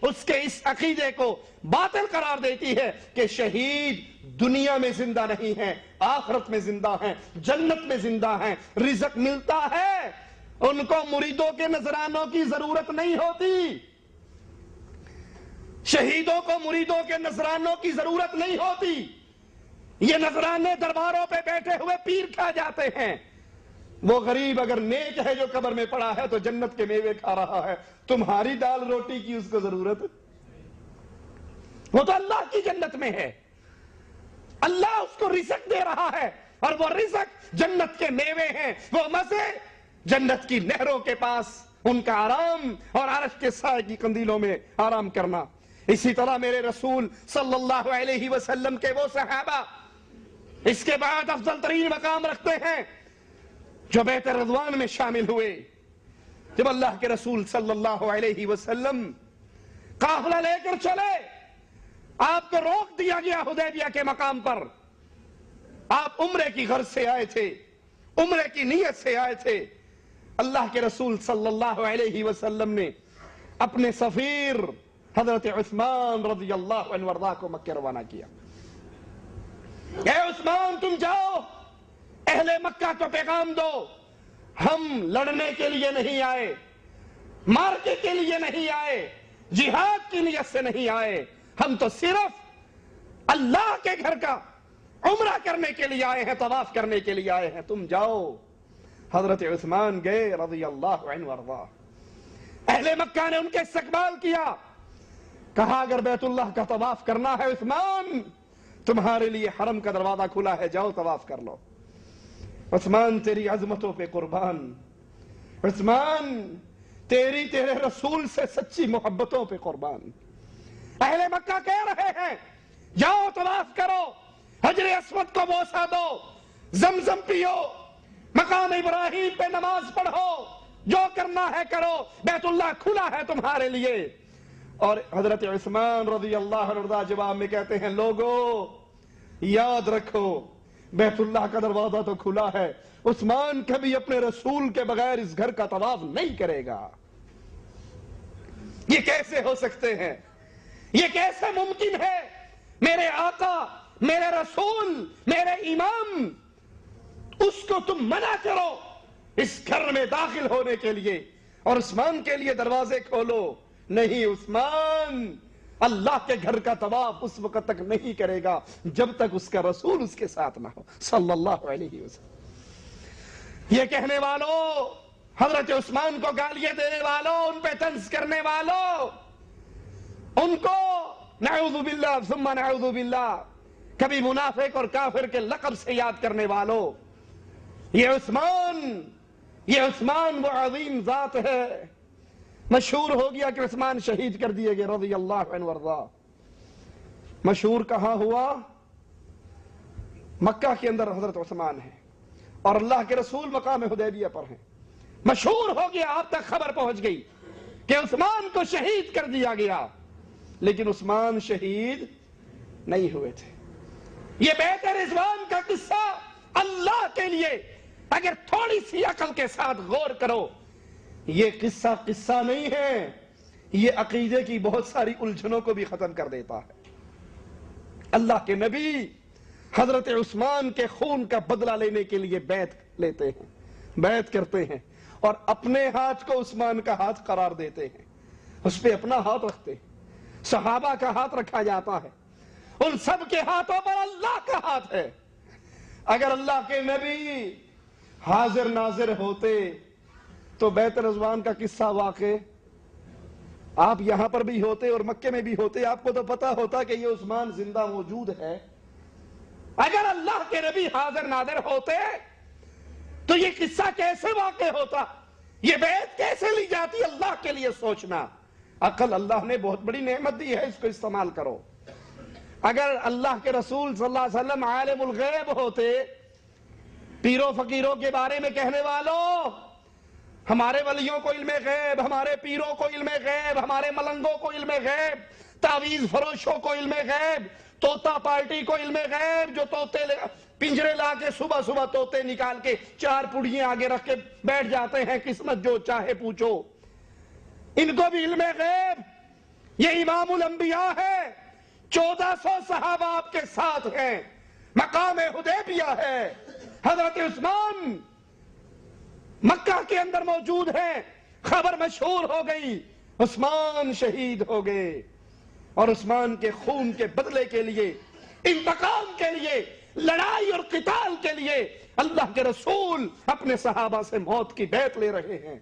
اس کے اس عقیدے کو باطل قرار دیتی ہے کہ شہید دنیا میں زندہ نہیں ہیں، آخرت میں زندہ ہیں، جنت میں زندہ ہیں، رزق ملتا ہے، ان کو مریدوں کے نذرانوں کی ضرورت نہیں ہوتی، شہیدوں کو مریدوں کے نذرانوں کی ضرورت نہیں ہوتی، یہ نذرانے درباروں پہ بیٹھے ہوئے پیر کھا جاتے ہیں، وہ غریب اگر نیک ہے جو قبر میں پڑا ہے تو جنت کے میوے کھا رہا ہے، تمہاری دال روٹی کی اس کو ضرورت، وہ تو اللہ کی جنت میں ہے، اللہ اس کو رزق دے رہا ہے، اور وہ رزق جنت کے میوے ہیں، وہ مزے جنت کی نہروں کے پاس ان کا آرام اور عرش کے سائے کی قندیلوں میں آرام کرنا۔ اسی طرح میرے رسول صلی اللہ علیہ وسلم کے وہ صحابہ اس کے بعد افضل ترین مقام رکھتے ہیں جو بیت رضوان میں شامل ہوئے، جب اللہ کے رسول صلی اللہ علیہ وسلم قافلہ لے کر چلے، آپ کو روک دیا گیا حدیبیہ کے مقام پر، آپ عمرے کی غرض سے آئے تھے، عمرے کی نیت سے آئے تھے، اللہ کے رسول صلی اللہ علیہ وسلم نے اپنے سفیر حضرت عثمان رضی اللہ عنہ وارضاہ کو مکہ روانہ کیا۔ اے عثمان تم جاؤ، اہل مکہ کو پیغام دو، ہم لڑنے کے لیے نہیں آئے، مارکے کے لیے نہیں آئے، جہاد کی نیت سے نہیں آئے، ہم تو صرف اللہ کے گھر کا عمرہ کرنے کے لیے آئے ہیں، طواف کرنے کے لیے آئے ہیں، تم جاؤ۔ حضرت عثمان گئے رضی اللہ عنہ وارضاہ، اہل مکہ نے ان کے استقبال کیا، کہا اگر بیت اللہ کا طواف کرنا ہے عثمان تمہارے لیے حرم کا دروازہ کھلا ہے، جاؤ طواف کر لو۔ عثمان تیری عظمتوں پہ قربان، عثمان تیرے رسول سے سچی محبتوں پہ قربان۔ اہل مکہ کہہ رہے ہیں جاؤ طواف کرو، حجر اسود کو بوسہ دو، زمزم پیو، مقام ابراہیم پہ نماز پڑھو، جو کرنا ہے کرو، بیت اللہ کھلا ہے تمہارے لیے۔ اور حضرت عثمان رضی اللہ عنہ جواب میں کہتے ہیں لوگو یاد رکھو بیت اللہ کا دروازہ تو کھلا ہے، عثمان کبھی اپنے رسول کے بغیر اس گھر کا طواف نہیں کرے گا۔ یہ کیسے ہو سکتے ہیں؟ یہ کیسے ممکن ہے؟ میرے آقا، میرے رسول، میرے امام، اس کو تم منع کرو اس گھر میں داخل ہونے کے لیے اور عثمان کے لیے دروازے کھولو۔ نہیں، عثمان اللہ کے گھر کا طواف اس وقت تک نہیں کرے گا جب تک اس کا رسول اس کے ساتھ نہ ہو صلی اللہ علیہ وسلم۔ یہ کہنے والوں، حضرت عثمان کو گالیاں دینے والوں، ان پہ طنز کرنے والوں، ان کو نعوذ باللہ ثم نعوذ باللہ کبھی منافق اور کافر کے لقب سے یاد کرنے والوں، یہ عثمان وہ عظیم ذات ہے۔ مشہور ہو گیا کہ عثمان شہید کر دیے گئے رضی اللہ عنہ وارضاہ۔ مشہور کہاں ہوا؟ مکہ کے اندر حضرت عثمان ہے اور اللہ کے رسول مقام حدیبیہ پر ہیں۔ مشہور ہو گیا، آپ تک خبر پہنچ گئی کہ عثمان کو شہید کر دیا گیا، لیکن عثمان شہید نہیں ہوئے تھے۔ یہ بیت رضوان کا قصہ اللہ کے لیے اگر تھوڑی سی عقل کے ساتھ غور کرو، یہ قصہ نہیں ہے، یہ عقیدے کی بہت ساری الجھنوں کو بھی ختم کر دیتا ہے۔ اللہ کے نبی حضرت عثمان کے خون کا بدلہ لینے کے لیے بیعت لیتے ہیں، بیعت کرتے ہیں اور اپنے ہاتھ کو عثمان کا ہاتھ قرار دیتے ہیں، اس پہ اپنا ہاتھ رکھتے ہیں، صحابہ کا ہاتھ رکھا جاتا ہے، ان سب کے ہاتھوں پر اللہ کا ہاتھ ہے۔ اگر اللہ کے نبی حاضر ناظر ہوتے تو بیت رضوان کا قصہ واقع آپ یہاں پر بھی ہوتے اور مکے میں بھی ہوتے، آپ کو تو پتا ہوتا کہ یہ عثمان زندہ موجود ہے۔ اگر اللہ کے نبی حاضر ناظر ہوتے تو یہ قصہ کیسے واقع ہوتا، یہ بیعت کیسے لی جاتی؟ اللہ کے لیے سوچنا۔ عقل اللہ نے بہت بڑی نعمت دی ہے، اس کو استعمال کرو۔ اگر اللہ کے رسول صلی اللہ علیہ وسلم عالم الغیب ہوتے، پیروں فقیروں کے بارے میں کہنے والوں، ہمارے ولیوں کو علم غیب، ہمارے پیروں کو علم غیب، ہمارے ملنگوں کو علم غیب، تعویذ فروشوں کو علم غیب، طوطا پارٹی کو علم غیب، جو طوطے پنجرے لا کے صبح صبح طوطے نکال کے 4 پڑیاں آگے رکھ کے بیٹھ جاتے ہیں، قسمت جو چاہے پوچھو، ان کو بھی علم غیب۔ یہ امام الانبیاء ہے، 1400 صحابہ آپ کے ساتھ ہیں، مقام حدیبیہ ہے، حضرت عثمان مکہ کے اندر موجود ہیں، خبر مشہور ہو گئی، عثمان شہید ہو گئے، اور عثمان کے خون کے بدلے کے لیے، انتقام کے لیے، لڑائی اور قتال کے لیے اللہ کے رسول اپنے صحابہ سے موت کی بیعت لے رہے ہیں،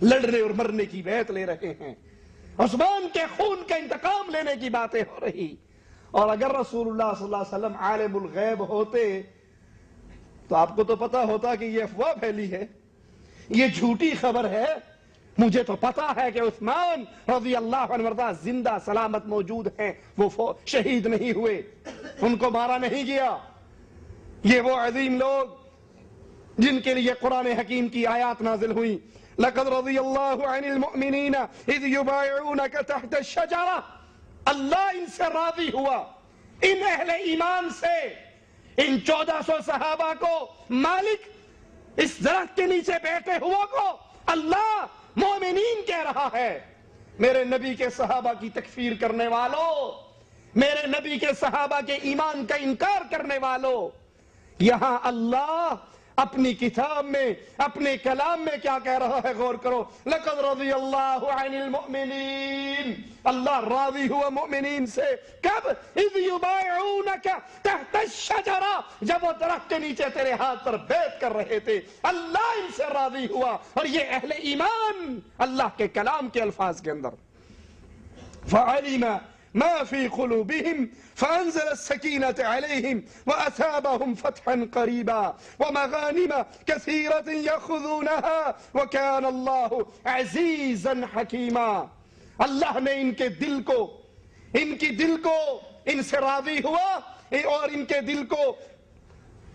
لڑنے اور مرنے کی بیعت لے رہے ہیں، عثمان کے خون کا انتقام لینے کی باتیں ہو رہی۔ اور اگر رسول اللہ صلی اللہ علیہ وسلم عالم الغیب ہوتے تو آپ کو تو پتا ہوتا کہ یہ افواہ پھیلی ہے، یہ جھوٹی خبر ہے، مجھے تو پتا ہے کہ عثمان رضی اللہ عنہ وارضاہ زندہ سلامت موجود ہیں، وہ شہید نہیں ہوئے، ان کو مارا نہیں گیا۔ یہ وہ عظیم لوگ جن کے لیے قرآن حکیم کی آیات نازل ہوئی، لَقَدْ رَضِيَ اللَّهُ عَنِ الْمُؤْمِنِينَ إِذْ يُبَايِعُونَكَ تَحْتَ الشَّجَرَةِ، اللہ ان سے راضی ہوا، ان اہل ایمان سے، ان 1400 صحابہ کو، مالک اس درخت کے نیچے بیٹھے ہوا کو اللہ مومنین کہہ رہا ہے۔ میرے نبی کے صحابہ کی تکفیر کرنے والوں، میرے نبی کے صحابہ کے ایمان کا انکار کرنے والوں، یہاں اللہ اپنی کتاب میں، اپنے کلام میں کیا کہہ رہا ہے، غور کرو۔ لَقَدْ رَضِيَ اللَّهُ عَنِ الْمُؤْمِنِينَ، اللہ راضی ہوا مومنین سے، کب؟ اِذْ يُبَايِعُونَكَ تَحْتَ الشَّجَرَةِ، جب وہ درخت کے نیچے تیرے ہاتھ پر بیعت کر رہے تھے، اللہ ان سے راضی ہوا۔ اور یہ اہل ایمان اللہ کے کلام کے الفاظ کے اندر، فَعَلِمَ مَا فِي قُلُوبِهِمْ فَأَنزَلَ السَّكِينَةَ عَلَيْهِمْ وَأَثَابَهُمْ فَتْحًا قَرِيبًا وَمَغَانِمَ كَثِيرَةً يَأْخُذُونَهَا وَكَانَ اللَّهُ عَزِيزًا حَكِيمًا۔ اللہ نے ان کے دل کو، ان کی دل کو ان سے راضی ہوا، اور ان کے دل کو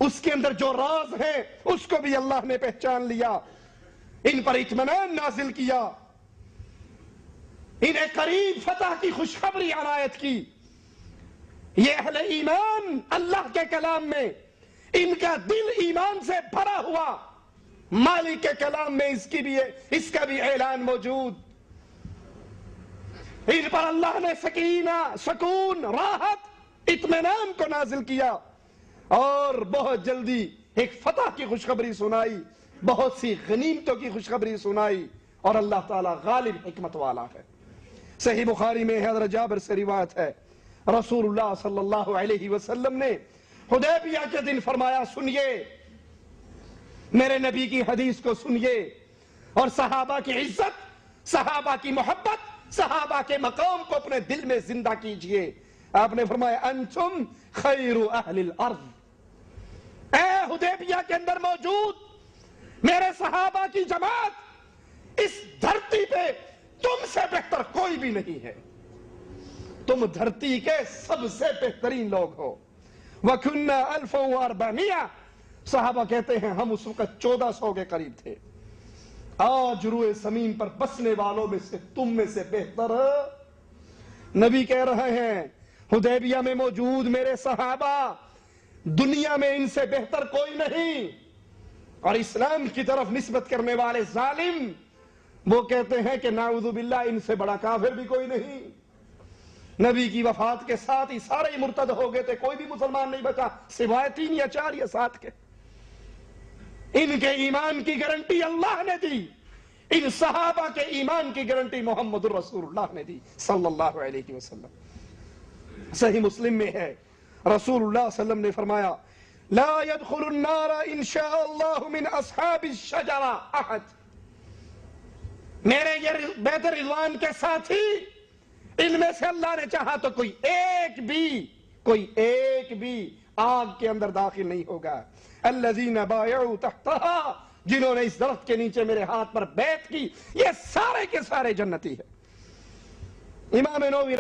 اس کے اندر جو راز ہے اس کو بھی اللہ نے پہچان لیا، ان پر اطمینان نازل کیا، انہیں قریب فتح کی خوشخبری عنایت کی۔ یہ اہل ایمان اللہ کے کلام میں ان کا دل ایمان سے بھرا ہوا، مالک کے کلام میں اس کا بھی اعلان موجود۔ ان پر اللہ نے سکینہ، سکون، راحت، اطمینان کو نازل کیا، اور بہت جلدی ایک فتح کی خوشخبری سنائی، بہت سی غنیمتوں کی خوشخبری سنائی، اور اللہ تعالیٰ غالب حکمت والا ہے۔ صحیح بخاری میں حضرت جابر سے روایت ہے، رسول اللہ صلی اللہ علیہ وسلم نے حدیبیہ کے دن فرمایا، سنیے میرے نبی کی حدیث کو سنیے، اور صحابہ کی عزت، صحابہ کی محبت، صحابہ کے مقام کو اپنے دل میں زندہ کیجئے۔ آپ نے فرمایا، انتم خیر اہل الارض، اے حدیبیہ کے اندر موجود میرے صحابہ کی جماعت، اس دھرتی پہ تم سے بہتر کوئی بھی نہیں ہے، تم دھرتی کے سب سے بہترین لوگ ہو۔ وَكُنَّا أَلْفًا وَأَرْبَعَمِيَّةً، صحابہ کہتے ہیں ہم اس وقت 1400 کے قریب تھے، آج روئے زمین پر بسنے والوں میں سے تم میں سے بہتر نبی کہہ رہے ہیں، حدیبیہ میں موجود میرے صحابہ، دنیا میں ان سے بہتر کوئی نہیں۔ اور اسلام کی طرف نسبت کرنے والے ظالم وہ کہتے ہیں کہ نعوذ باللہ ان سے بڑا کافر بھی کوئی نہیں۔ نبی کی وفات کے ساتھ ہی سارے مرتد ہو گئے تھے، کوئی بھی مسلمان نہیں بچا سوائے 3 یا 4 یا 7 کے۔ ان کے ایمان کی گارنٹی اللہ نے دی، ان صحابہ کے ایمان کی گارنٹی محمد الرسول اللہ نے دی صلی اللہ علیہ وسلم۔ صحیح مسلم میں ہے، رسول اللہ صلی اللہ علیہ وسلم نے فرمایا، لا يدخل النار ان شاء اللہ من اصحاب الشجرہ احد، میرے یہ بیت رضوان کے ساتھی، ان میں سے اللہ نے چاہا تو کوئی ایک بھی آگ کے اندر داخل نہیں ہوگا۔ الذین بایعوا تحتہا، جنہوں نے اس درخت کے نیچے میرے ہاتھ پر بیعت کی، یہ سارے کے سارے جنتی ہیں۔ امام نووی